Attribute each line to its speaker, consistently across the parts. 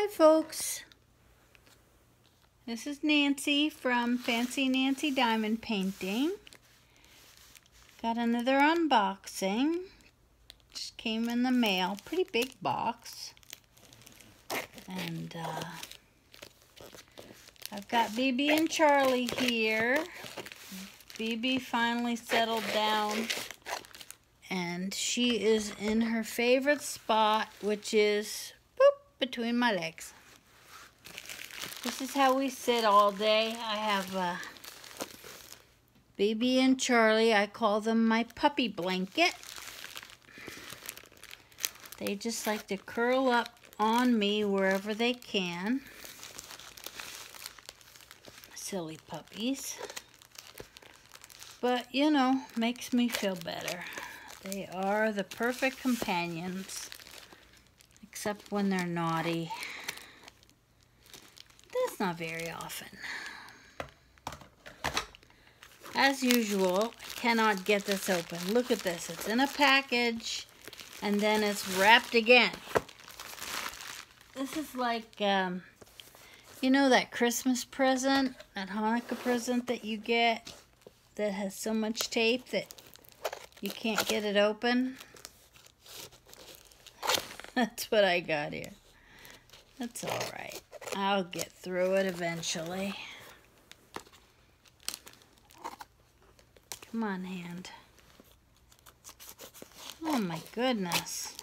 Speaker 1: Hi folks, this is Nancy from Fancy Nancy Diamond Painting. Got another unboxing. Just came in the mail, pretty big box. And I've got BB and Charlie here. BB finally settled down and she is in her favorite spot, which is between my legs. This is how we sit all day. I have BB and Charlie. I call them my puppy blanket. They just like to curl up on me wherever they can. Silly puppies. But, you know, makes me feel better. They are the perfect companions. Except when they're naughty. That's not very often. As usual, I cannot get this open. Look at this. It's in a package and then it's wrapped again. This is like, you know that Christmas present, that Hanukkah present that you get that has so much tape that you can't get it open? That's what I got here. That's alright. I'll get through it eventually. Come on, hand. Oh my goodness.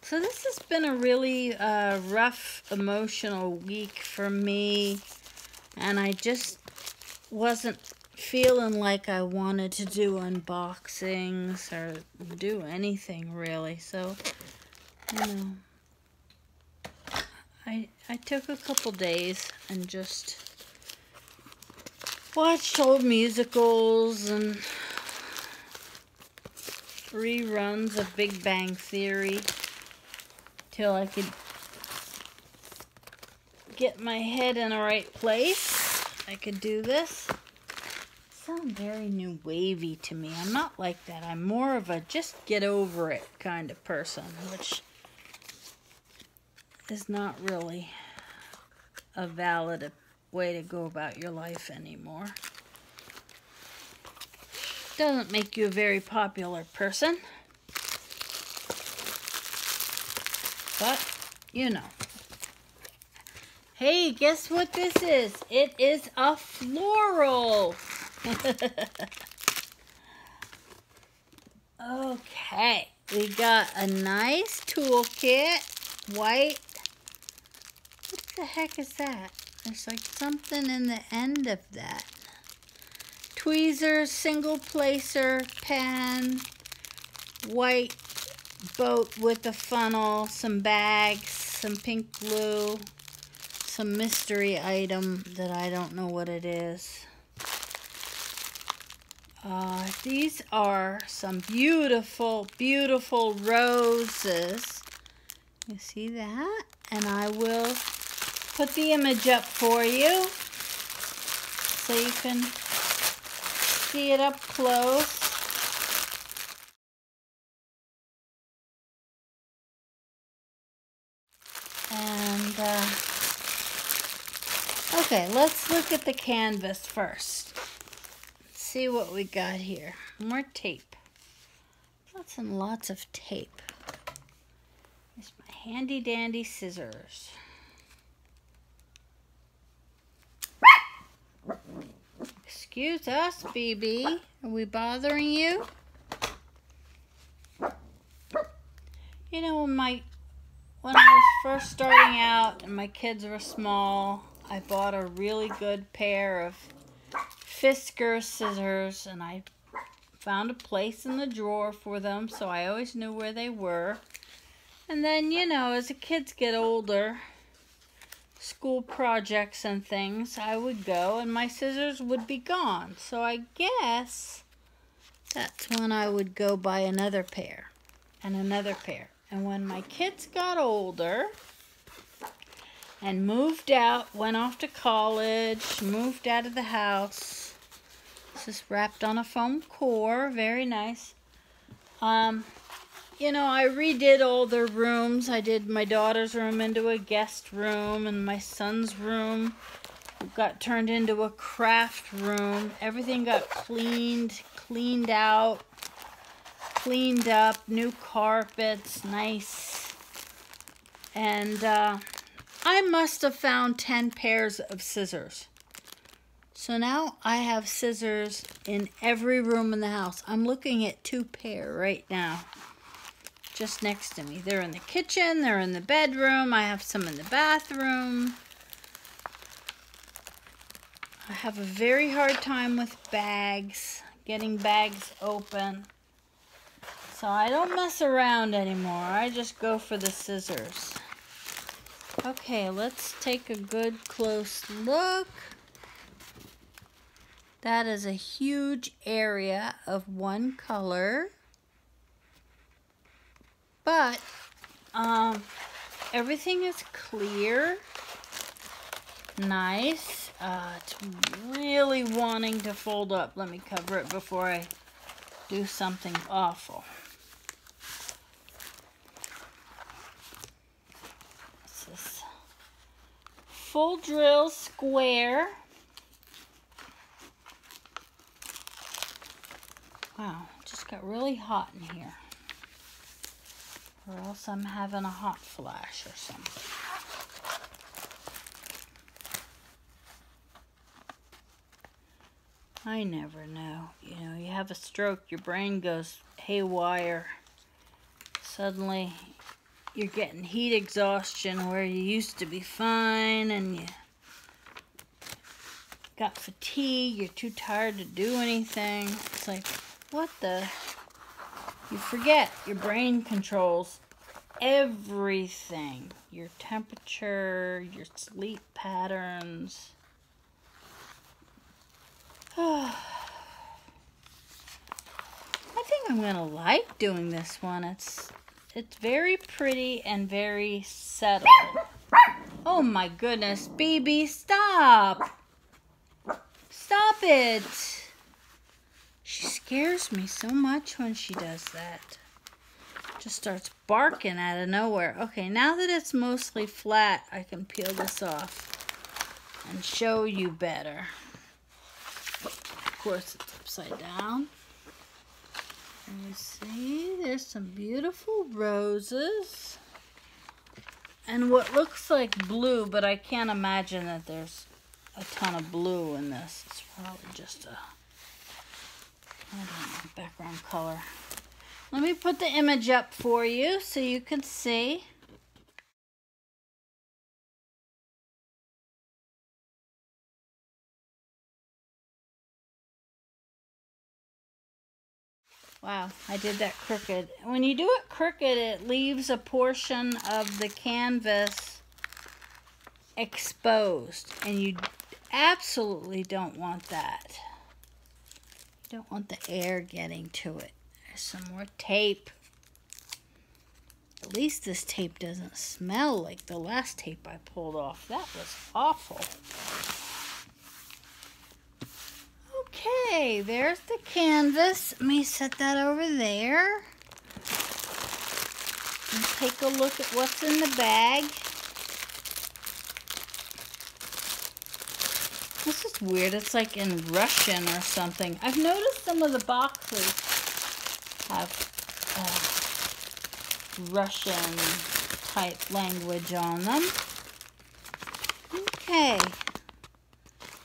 Speaker 1: So this has been a really rough, emotional week for me. And I just wasn't feeling like I wanted to do unboxings or do anything really, so you know, I took a couple days and just watched old musicals and reruns of Big Bang Theory till I could get my head in the right place. I could do this. Sound very new wavy to me. I'm not like that. I'm more of a just get over it kind of person, which is not really a valid way to go about your life anymore. Doesn't make you a very popular person, but you know. Hey, guess what this is? It is a floral. Okay, we got a nice toolkit, white. What the heck is that? There's like something in the end of that. Tweezers, single placer, pen, white boat with a funnel, some bags, some pink glue, some mystery item that I don't know what it is. These are some beautiful, beautiful roses. You see that? And I will put the image up for you so you can see it up close. And, okay, let's look at the canvas first. See what we got here. More tape. Lots and lots of tape. Here's my handy dandy scissors. Excuse us, BB. Are we bothering you? You know, when I was first starting out and my kids were small, I bought a really good pair of Fisker scissors, and I found a place in the drawer for them, so I always knew where they were. And then, you know, as the kids get older, school projects and things, I would go and my scissors would be gone. So I guess that's when I would go buy another pair and another pair. And when my kids got older and moved out, went off to college, moved out of the house. This is wrapped on a foam core, very nice. you know, I redid all their rooms. I did my daughter's room into a guest room, and my son's room got turned into a craft room. Everything got cleaned out, cleaned up, new carpets, nice. And I must have found 10 pairs of scissors. So now I have scissors in every room in the house. I'm looking at 2 pair right now, just next to me. They're in the kitchen, they're in the bedroom, I have some in the bathroom. I have a very hard time with bags, getting bags open. So I don't mess around anymore. I just go for the scissors. Okay, let's take a good close look. That is a huge area of one color. But everything is clear. Nice. It's really wanting to fold up. Let me cover it before I do something awful. This is full drill square. Wow, it just got really hot in here. Or else I'm having a hot flash or something. I never know. You know, you have a stroke, your brain goes haywire. Suddenly, you're getting heat exhaustion where you used to be fine, and you got fatigue, you're too tired to do anything. It's like, what the? You forget your brain controls everything. Your temperature, your sleep patterns. I think I'm gonna like doing this one. It's very pretty and very settled. Oh my goodness, BB, stop! Stop it! She scares me so much when she does that. Just starts barking out of nowhere. Okay, now that it's mostly flat, I can peel this off and show you better. Of course, it's upside down. And you see, there's some beautiful roses. And what looks like blue, but I can't imagine that there's a ton of blue in this. It's probably just a, I don't know, background color. Let me put the image up for you so you can see. Wow, I did that crooked. When you do it crooked, it leaves a portion of the canvas exposed, and you absolutely don't want that. You don't want the air getting to it. There's some more tape. At least this tape doesn't smell like the last tape I pulled off. That was awful. Okay, there's the canvas. Let me set that over there. And take a look at what's in the bag. This is weird. It's like in Russian or something. I've noticed some of the boxes have Russian type language on them. Okay.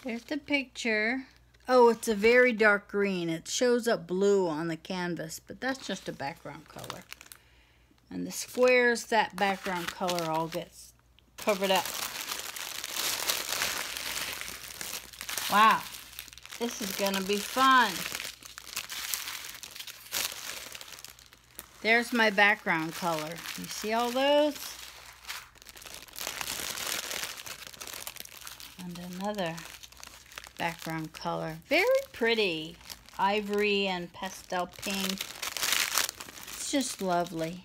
Speaker 1: There's the picture. Oh, it's a very dark green. It shows up blue on the canvas, but that's just a background color. And the squares, that background color all gets covered up. Wow, this is gonna be fun. There's my background color. You see all those? And another background color. Very pretty. Ivory and pastel pink. It's just lovely.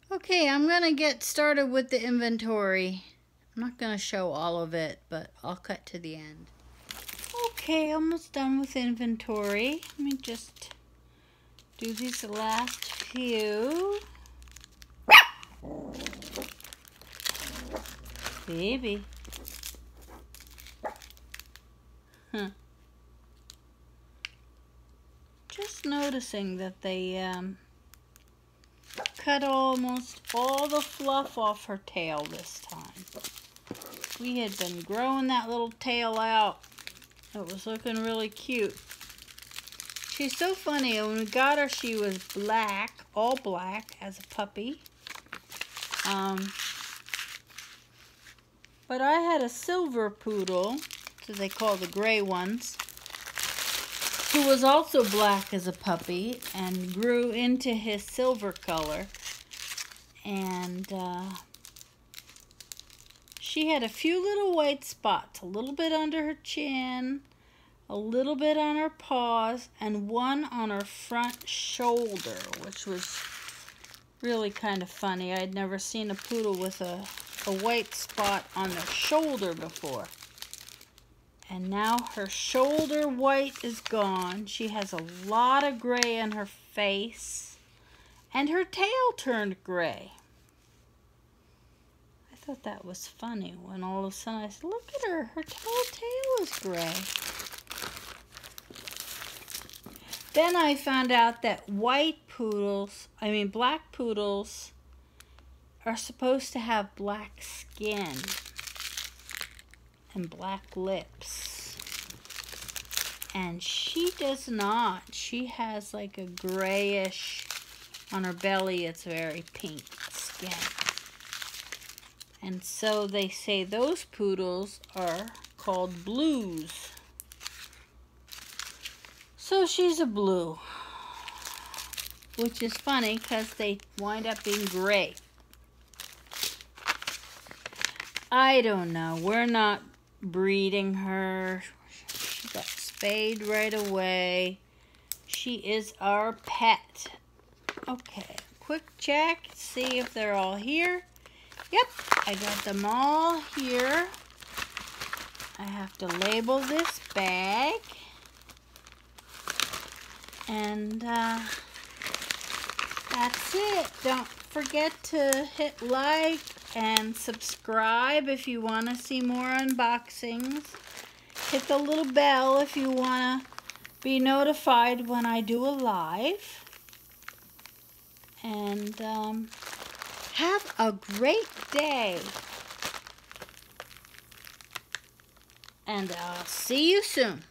Speaker 1: Okay, I'm going to get started with the inventory. I'm not going to show all of it, but I'll cut to the end. Okay, almost done with inventory. Let me just do these last few. Baby. Just noticing that they cut almost all the fluff off her tail this time. We had been growing that little tail out. It was looking really cute. She's so funny. When we got her, she was black, all black as a puppy. But I had a silver poodle, so they call the gray ones, who was also black as a puppy and grew into his silver color. And she had a few little white spots, a little bit under her chin, a little bit on her paws, and one on her front shoulder, which was really kind of funny. I'd never seen a poodle with a white spot on their shoulder before. And now her shoulder white is gone. She has a lot of gray in her face. And her tail turned gray. I thought that was funny when all of a sudden I said, look at her. Her whole tail is gray. Then I found out that black poodles are supposed to have black skin and black lips. And she does not. She has like a grayish, on her belly it's very pink skin. And so they say those poodles are called blues. So she's a blue, which is funny because they wind up being gray. I don't know. We're not breeding her. She got spayed right away. She is our pet. Okay, quick check. See if they're all here. Yep, I got them all here. I have to label this bag. And that's it. Don't forget to hit like and subscribe if you want to see more unboxings. Hit the little bell if you want to be notified when I do a live. And have a great day. And I'll see you soon.